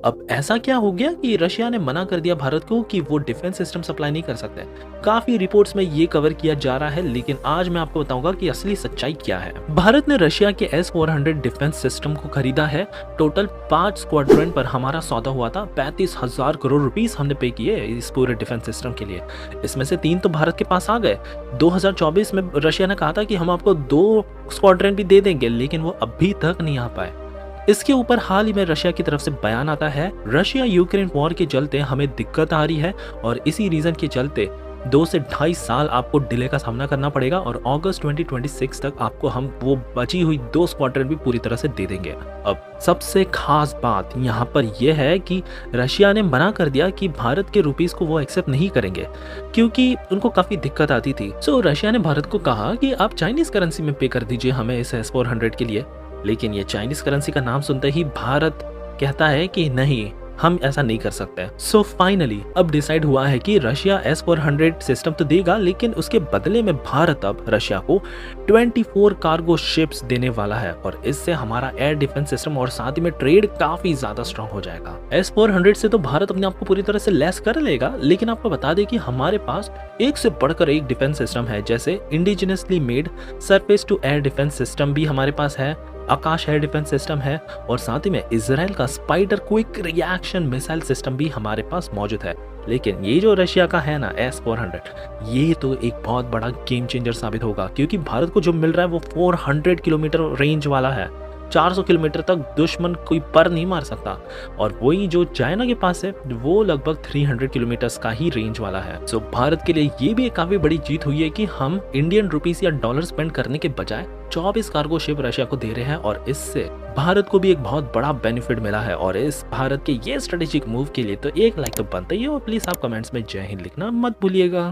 अब ऐसा क्या हो गया कि रशिया ने मना कर दिया भारत को कि वो डिफेंस सिस्टम सप्लाई नहीं कर सकते। काफी रिपोर्ट्स में ये कवर किया जा रहा है, लेकिन आज मैं आपको बताऊंगा कि असली सच्चाई क्या है। भारत ने रशिया के S400 डिफेंस सिस्टम को खरीदा है। टोटल 5 स्क्वाड्रन पर हमारा सौदा हुआ था। 35,000 करोड़ रुपीस हमने पे किए इस पूरे डिफेंस सिस्टम के लिए। इसमें से 3 तो भारत के पास आ गए। 2024 में रशिया ने कहा था कि हम आपको 2 स्क्वाड्रन भी दे देंगे, लेकिन वो अभी तक नहीं आ पाए। इसके ऊपर हाल ही में रशिया की तरफ से बयान आता है, रशिया यूक्रेन वॉर के चलते हमें दिक्कत आ रही है और इसी रीजन के चलते 2 से 2.5 साल आपको डिले का सामना करना पड़ेगा और अगस्त 2026 तक आपको हम वो बची हुई 2 स्क्वाड्रन भी पूरी तरह से दे देंगे। अब सबसे खास बात यहाँ पर यह है कि रशिया ने मना कर दिया कि भारत के रुपीस को वो एक्सेप्ट नहीं करेंगे, क्योंकि उनको काफी दिक्कत आती थी। सो रशिया ने भारत को कहा कि आप चाइनीज करेंसी में पे कर दीजिए हमें इस S400 के लिए। लेकिन ये चाइनीज करेंसी का नाम सुनते ही भारत कहता है कि नहीं, हम ऐसा नहीं कर सकते। सो फाइनली अब डिसाइड हुआ है कि रशिया S400 सिस्टम तो देगा, लेकिन उसके बदले में भारत अब रशिया को 24 कार्गो शिप्स देने वाला है और इससे हमारा एयर डिफेंस सिस्टम और साथ ही में ट्रेड काफी ज्यादा स्ट्रांग हो जाएगा। S400 से तो भारत अपने आप को पूरी तरह से लेस कर लेगा, लेकिन आपको बता दें कि हमारे पास एक से बढ़कर एक डिफेंस सिस्टम है। जैसे indigenously made surface to air defence system भी हमारे पास है, आकाश एयर डिफेंस सिस्टम है और साथ ही में इजराइल का spider quick reaction missile system भी हमारे पास मौजूद है। लेकिन ये जो रशिया का है ना S400, ये तो एक बहुत बड़ा गेम चेंजर साबित होगा, क्योंकि भारत को जो मिल रहा है वो 400 किलोमीटर रेंज वाला है। 400 किलोमीटर तक दुश्मन कोई पर नहीं मार सकता, और वही जो चाइना के पास है वो लगभग 300 किलोमीटर का ही रेंज वाला है। सो भारत के लिए ये भी एक काफी बड़ी जीत हुई है कि हम इंडियन रुपीस या डॉलर स्पेंड करने के बजाय 24 कार्गो शिप रशिया को दे रहे हैं, और इससे भारत को भी एक बहुत बड़ा बेनिफिट मिला है। और इस भारत के ये स्ट्रेटेजिक मूव के लिए तो एक लाइक तो बनता ही है, और प्लीज आप कमेंट्स में जय हिंद लिखना मत भूलिएगा।